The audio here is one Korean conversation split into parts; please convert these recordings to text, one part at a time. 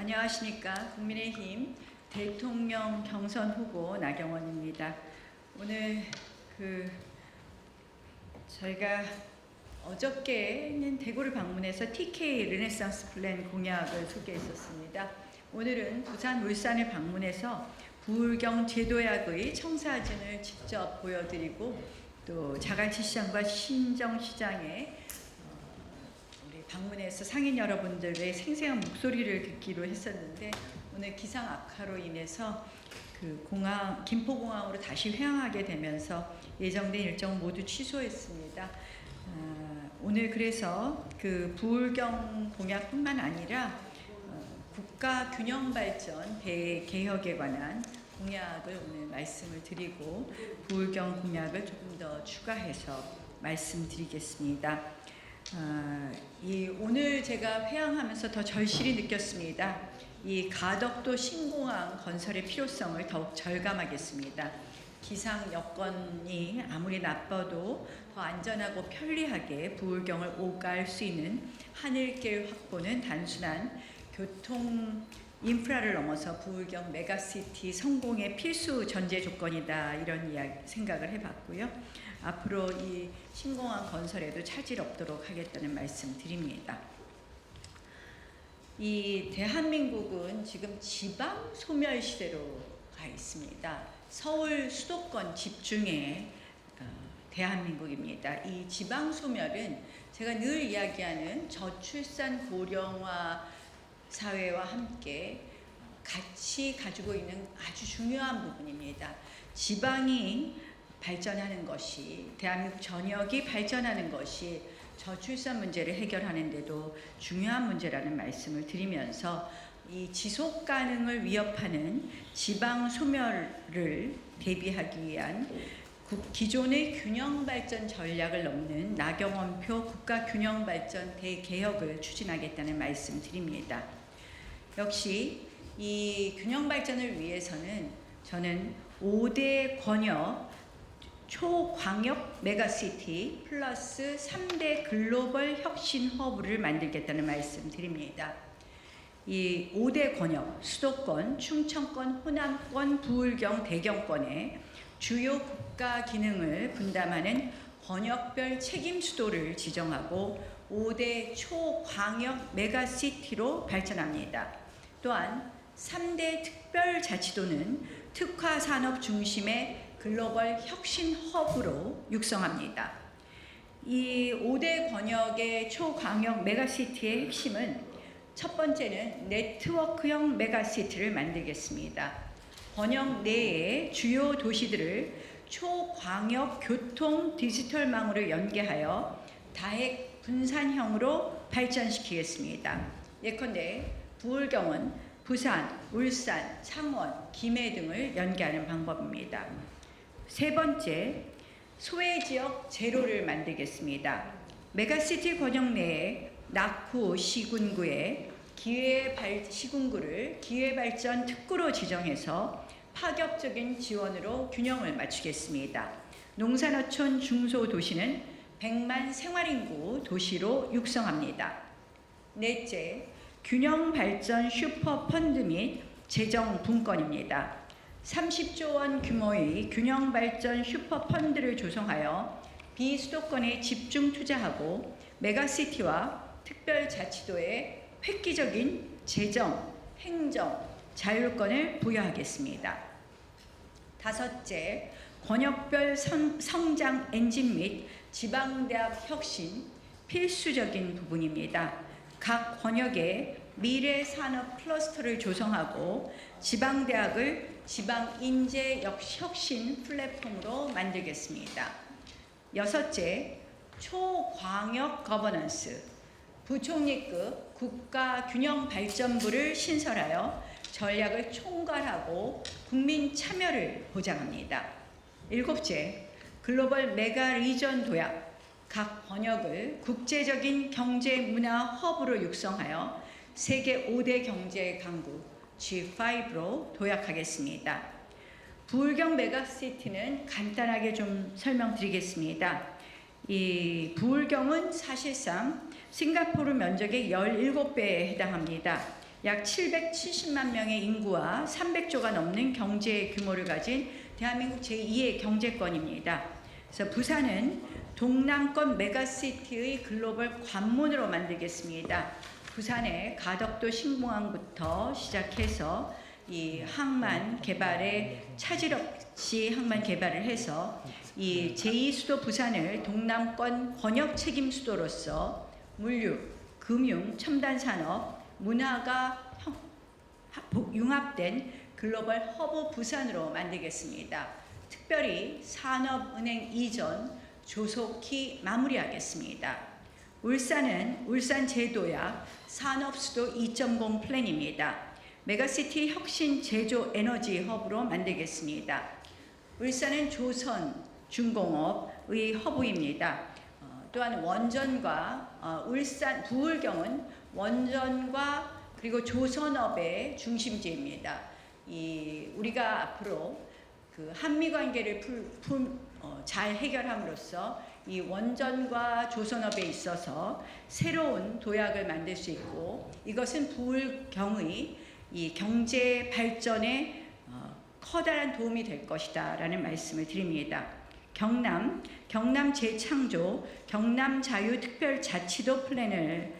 안녕하십니까. 국민의힘 대통령 경선 후보 나경원입니다. 오늘 저희가 어저께는 대구를 방문해서 TK 르네상스 플랜 공약을 소개했었습니다. 오늘은 부산, 울산을 방문해서 부울경 제도약의 청사진을 직접 보여드리고 또 자갈치 시장과 신정시장에 우리 방문해서 상인 여러분들의 생생한 목소리를 듣기로 했었는데 오늘 기상 악화로 인해서 김포공항으로 다시 회항하게 되면서 예정된 일정 모두 취소했습니다. 오늘 그래서 부울경 공약뿐만 아니라 국가균형발전 대개혁에 관한 공약을 오늘 말씀을 드리고 부울경 공약을 조금 더 추가해서 말씀드리겠습니다. 오늘 제가 회항하면서 더 절실히 느꼈습니다. 이 가덕도 신공항 건설의 필요성을 더욱 절감하겠습니다. 기상 여건이 아무리 나빠도 더 안전하고 편리하게 부울경을 오갈 수 있는 하늘길 확보는 단순한 교통 인프라를 넘어서 부울경 메가시티 성공의 필수 전제 조건이다, 이런 생각을 해봤고요. 앞으로 이 신공항 건설에도 차질 없도록 하겠다는 말씀 드립니다. 이 대한민국은 지금 지방 소멸 시대로 가 있습니다. 서울 수도권 집중의 대한민국입니다. 이 지방 소멸은 제가 늘 이야기하는 저출산 고령화 사회와 함께 같이 가지고 있는 아주 중요한 부분입니다. 지방이 발전하는 것이, 대한민국 전역이 발전하는 것이 저출산 문제를 해결하는 데도 중요한 문제라는 말씀을 드리면서 이 지속 가능을 위협하는 지방 소멸을 대비하기 위한 기존의 균형발전 전략을 넘는 나경원표 국가균형발전 대개혁을 추진하겠다는 말씀 드립니다. 역시 이 균형발전을 위해서는 저는 5대 권역 초광역 메가시티 플러스 3대 글로벌 혁신 허브를 만들겠다는 말씀 드립니다. 이 5대 권역, 수도권, 충청권, 호남권, 부울경, 대경권에 주요 국가 기능을 분담하는 권역별 책임 수도를 지정하고 5대 초광역 메가시티로 발전합니다. 또한 3대 특별자치도는 특화산업 중심의 글로벌 혁신 허브로 육성합니다. 이 5대 권역의 초광역 메가시티의 핵심은 첫 번째는 네트워크형 메가시티를 만들겠습니다. 권역 내의 주요 도시들을 초광역 교통 디지털망으로 연계하여 다핵 분산형으로 발전시키겠습니다. 예컨대 부울경은 부산, 울산, 창원, 김해 등을 연계하는 방법입니다. 세 번째, 소외지역 제로를 만들겠습니다. 메가시티 권역 내에 낙후 시군구에 시군구를 기회발전 특구로 지정해서 파격적인 지원으로 균형을 맞추겠습니다. 농산어촌 중소도시는 100만 생활인구 도시로 육성합니다. 넷째, 균형발전 슈퍼펀드 및 재정 분권입니다. 30조 원 규모의 균형발전 슈퍼펀드를 조성하여 비수도권에 집중 투자하고 메가시티와 특별자치도에 획기적인 재정, 행정, 자율권을 부여하겠습니다. 다섯째, 권역별 성장 엔진 및 지방대학 혁신 필수적인 부분입니다. 각 권역에 미래산업 클러스터를 조성하고 지방대학을 지방인재 혁신 플랫폼으로 만들겠습니다. 여섯째, 초광역 거버넌스, 부총리급 국가균형발전부를 신설하여 전략을 총괄하고 국민 참여를 보장합니다. 일곱째, 글로벌 메가 리전 도약, 각 권역을 국제적인 경제 문화 허브로 육성하여 세계 5대 경제 강국 G5로 도약하겠습니다. 부울경 메가시티는 간단하게 좀 설명드리겠습니다. 이 부울경은 사실상 싱가포르 면적의 17배에 해당합니다. 약 770만 명의 인구와 300조가 넘는 경제 규모를 가진 대한민국 제2의 경제권입니다. 그래서 부산은 동남권 메가시티의 글로벌 관문으로 만들겠습니다. 부산의 가덕도 신공항부터 시작해서 이 항만 개발에 차질 없이 항만 개발을 해서 이 제2수도 부산을 동남권 권역 책임 수도로서 물류, 금융, 첨단 산업, 문화가 융합된 글로벌 허브 부산으로 만들겠습니다. 특별히 산업은행 이전 조속히 마무리하겠습니다. 울산은 울산 제도약 산업수도 2.0 플랜입니다. 메가시티 혁신 제조 에너지 허브로 만들겠습니다. 울산은 조선 중공업의 허브입니다. 또한 원전과 울산 부울경은 원전과 그리고 조선업의 중심지입니다. 우리가 앞으로 그 한미 관계를 잘 해결함으로써 이 원전과 조선업에 있어서 새로운 도약을 만들 수 있고, 이것은 부울경의 이 경제 발전에 커다란 도움이 될 것이다라는 말씀을 드립니다. 경남 재창조 경남 자유특별자치도 플랜을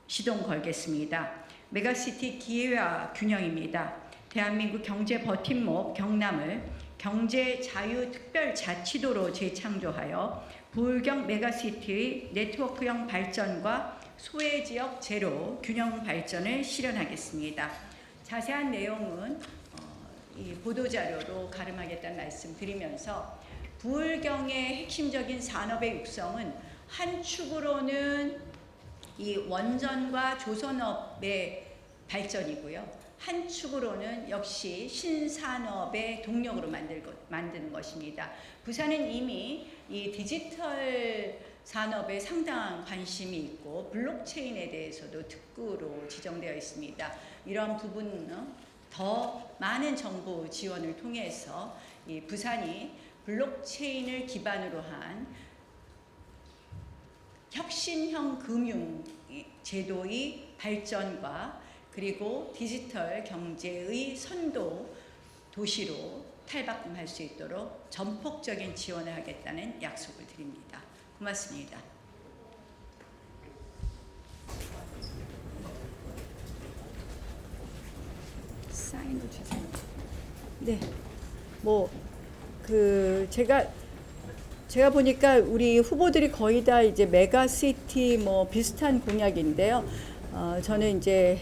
시동 걸겠습니다. 메가시티 기회와 균형입니다. 대한민국 경제 버팀목 경남을 경제 자유특별자치도로 재창조하여 부울경 메가시티의 네트워크형 발전과 소외지역 제로 균형 발전을 실현하겠습니다. 자세한 내용은 이 보도자료로 가름하겠다는 말씀 드리면서, 부울경의 핵심적인 산업의 육성은 한 축으로는 이 원전과 조선업의 발전이고요, 한 축으로는 역시 신산업의 동력으로 만드는 것입니다. 부산은 이미 이 디지털 산업에 상당한 관심이 있고 블록체인에 대해서도 특구로 지정되어 있습니다. 이런 부분은 더 많은 정부 지원을 통해서 이 부산이 블록체인을 기반으로 한 혁신형 금융 제도의 발전과 그리고 디지털 경제의 선도 도시로 탈바꿈할 수 있도록 전폭적인 지원을 하겠다는 약속을 드립니다. 고맙습니다. 사인을 주세요. 네, 제가 보니까 우리 후보들이 거의 다 이제 메가시티 비슷한 공약인데요. 저는 이제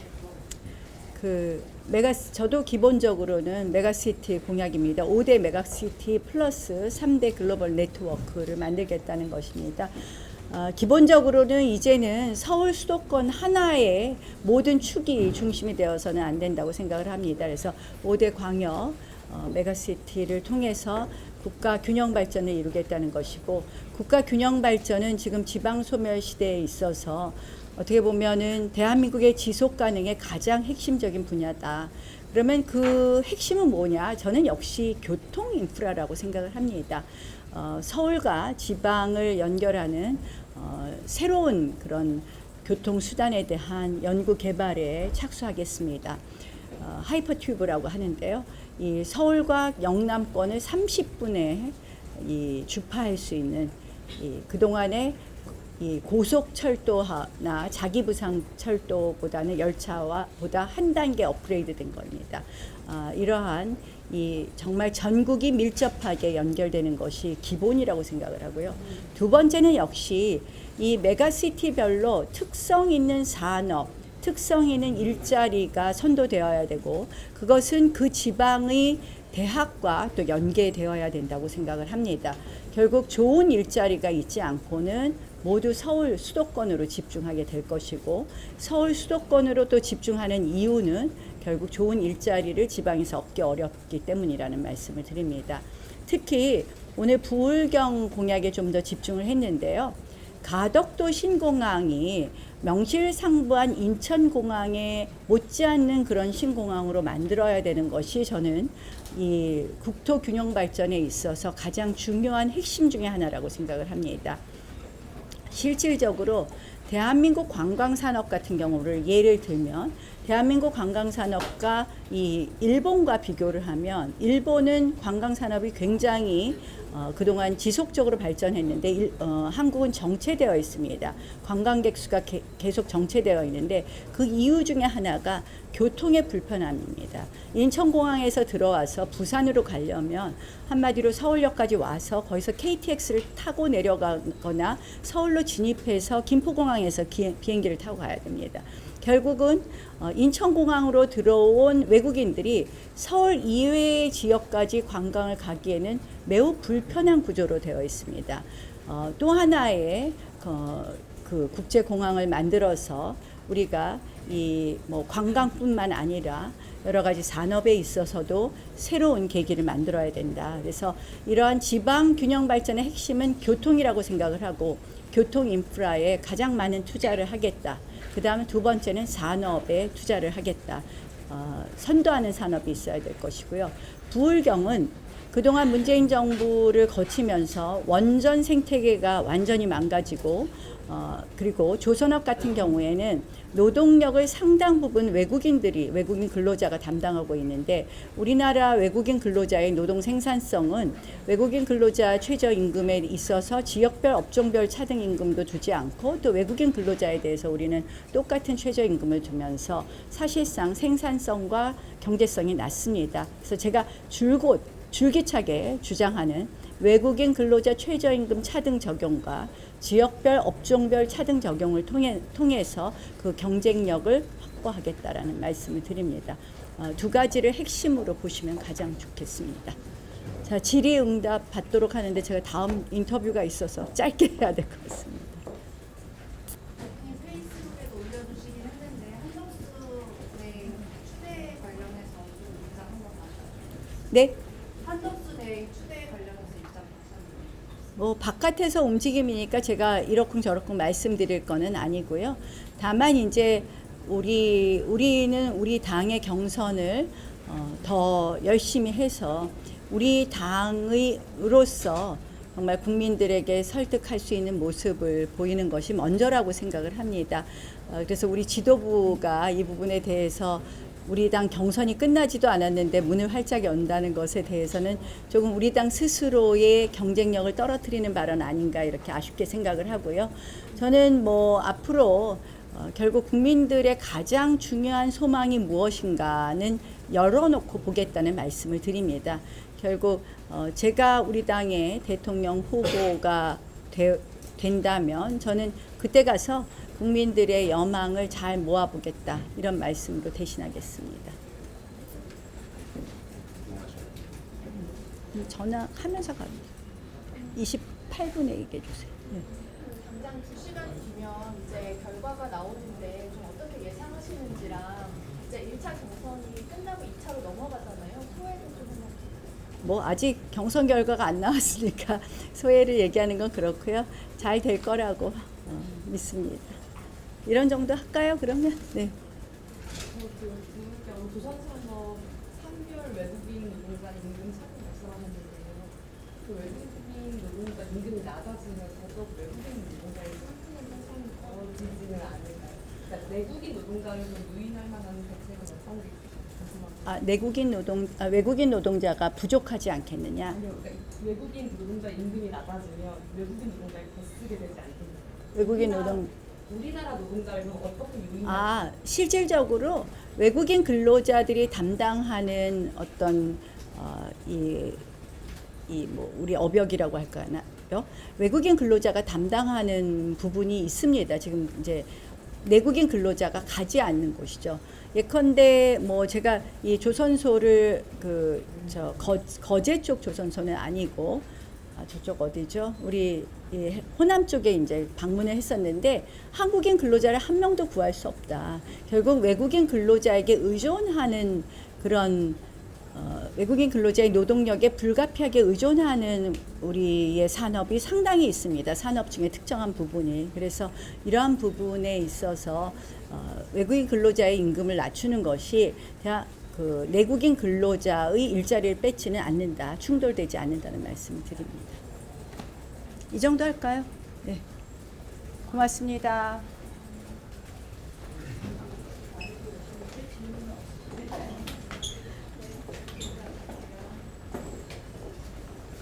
저도 기본적으로는 메가시티 공약입니다. 5대 메가시티 플러스 3대 글로벌 네트워크를 만들겠다는 것입니다. 기본적으로는 이제는 서울 수도권 하나의 모든 축이 중심이 되어서는 안 된다고 생각을 합니다. 그래서 5대 광역 메가시티를 통해서 국가 균형 발전을 이루겠다는 것이고, 국가 균형 발전은 지금 지방 소멸 시대에 있어서 어떻게 보면은 대한민국의 지속 가능의 가장 핵심적인 분야다. 그러면 그 핵심은 뭐냐? 저는 역시 교통 인프라라고 생각을 합니다. 서울과 지방을 연결하는 새로운 그런 교통 수단에 대한 연구 개발에 착수하겠습니다. 하이퍼튜브라고 하는데요. 이 서울과 영남권을 30분에 주파할 수 있는 그동안의 이 고속철도나 자기부상철도보다는 열차와 보다 한 단계 업그레이드된 겁니다. 이러한 정말 전국이 밀접하게 연결되는 것이 기본이라고 생각을 하고요. 두 번째는 역시 이 메가시티별로 특성 있는 산업, 특성 있는 일자리가 선도되어야 되고, 그것은 그 지방의 대학과 또 연계되어야 된다고 생각을 합니다. 결국 좋은 일자리가 있지 않고는 모두 서울 수도권으로 집중하게 될 것이고, 서울 수도권으로 또 집중하는 이유는 결국 좋은 일자리를 지방에서 얻기 어렵기 때문이라는 말씀을 드립니다. 특히 오늘 부울경 공약에 좀 더 집중을 했는데요. 가덕도 신공항이 명실상부한 인천공항에 못지않는 그런 신공항으로 만들어야 되는 것이 저는 이 국토 균형 발전에 있어서 가장 중요한 핵심 중에 하나라고 생각을 합니다. 실질적으로 대한민국 관광산업 같은 경우를 예를 들면 대한민국 관광산업과 이 일본과 비교를 하면 일본은 관광산업이 굉장히 그동안 지속적으로 발전했는데 한국은 정체되어 있습니다. 관광객 수가 계속 정체되어 있는데 그 이유 중에 하나가 교통의 불편함입니다. 인천공항에서 들어와서 부산으로 가려면 한마디로 서울역까지 와서 거기서 KTX를 타고 내려가거나 서울로 진입해서 김포공항에서 비행기를 타고 가야 됩니다. 결국은 인천공항으로 들어온 외국인들이 서울 이외의 지역까지 관광을 가기에는 매우 불편한 구조로 되어 있습니다. 또 하나의 그 국제공항을 만들어서 우리가 이 뭐 관광뿐만 아니라 여러 가지 산업에 있어서도 새로운 계기를 만들어야 된다. 그래서 이러한 지방 균형 발전의 핵심은 교통이라고 생각을 하고 교통 인프라에 가장 많은 투자를 하겠다. 그 다음에 두 번째는 산업에 투자를 하겠다. 선도하는 산업이 있어야 될 것이고요. 부울경은 그동안 문재인 정부를 거치면서 원전 생태계가 완전히 망가지고 그리고 조선업 같은 경우에는 노동력을 상당 부분 외국인 근로자가 담당하고 있는데 우리나라 외국인 근로자의 노동 생산성은 외국인 근로자 최저임금에 있어서 지역별 업종별 차등임금도 주지 않고 또 외국인 근로자에 대해서 우리는 똑같은 최저임금을 주면서 사실상 생산성과 경제성이 낮습니다. 그래서 제가 줄기차게 주장하는 외국인 근로자 최저임금 차등 적용과 지역별 업종별 차등 적용을 통해서 그 경쟁력을 확보하겠다라는 말씀을 드립니다. 두 가지를 핵심으로 보시면 가장 좋겠습니다. 자, 질의응답 받도록 하는데 제가 다음 인터뷰가 있어서 짧게 해야 될 것 같습니다. 페이스북에도 올려주시긴 했는데 한덕수의 추대 관련해서 좀 입장 한번 나눠주세요. 네. 한덕수 대행 추대 관련해서 입장 부탁드립니다. 뭐 바깥에서 움직임이니까 제가 이러쿵저러쿵 말씀드릴 거는 아니고요. 다만 이제 우리는 우리 당의 경선을 더 열심히 해서 우리 당의로서 정말 국민들에게 설득할 수 있는 모습을 보이는 것이 먼저라고 생각을 합니다. 그래서 우리 지도부가 이 부분에 대해서 우리 당 경선이 끝나지도 않았는데 문을 활짝 연다는 것에 대해서는 조금 우리 당 스스로의 경쟁력을 떨어뜨리는 발언 아닌가 이렇게 아쉽게 생각을 하고요. 저는 뭐 앞으로 결국 국민들의 가장 중요한 소망이 무엇인가는 열어놓고 보겠다는 말씀을 드립니다. 결국 제가 우리 당의 대통령 후보가 된다면 저는 그때 가서 국민들의 여망을 잘 모아보겠다 이런 말씀으로 대신하겠습니다. 전화하면서 갑니다. 28분에 얘기해 주세요. 네. 당장 2시간이 뒤면 이제 결과가 나오는데 좀 어떻게 예상하시는지랑 이제 1차 경선이 끝나고 2차로 넘어가잖아요. 소회도 좀 한번. 뭐 아직 경선 결과가 안 나왔으니까 소회를 얘기하는 건 그렇고요. 잘 될 거라고 믿습니다. 이런 정도 할까요? 그러면 네. 부울경 조선산업 3개월 외국인 노동자 임금 차등 말씀하셨는데요. 그 외국인 노동자 임금이 낮아지면 더더욱 외국인 노동자의 상승은 현상이 벌어지지는 않을까요? 그러니까 내국인 노동자를 좀 유인할 만한 대책은 어떤 게 있을까요? 외국인 노동자가 부족하지 않겠느냐? 아니요, 그러니까 외국인 노동자 임금이 낮아지면 외국인 노동자를 더 쓰게 되지 않겠느냐? 외국인 우리나라 노동자를 그럼 어떻게 유인할 실질적으로 외국인 근로자들이 담당하는 어떤 뭐 우리 업역이라고 할까요? 외국인 근로자가 담당하는 부분이 있습니다. 지금 이제 내국인 근로자가 가지 않는 곳이죠. 예컨대 뭐 제가 이 조선소를 거제 쪽 조선소는 아니고 저쪽 어디죠? 우리 호남 쪽에 이제 방문을 했었는데 한국인 근로자를 한 명도 구할 수 없다. 결국 외국인 근로자에게 의존하는 그런 외국인 근로자의 노동력에 불가피하게 의존하는 우리의 산업이 상당히 있습니다. 산업 중에 특정한 부분이. 그래서 이러한 부분에 있어서 외국인 근로자의 임금을 낮추는 것이 그 내국인 근로자의 일자리를 뺏지는 않는다. 충돌되지 않는다는 말씀을 드립니다. 이 정도 할까요? 네. 고맙습니다.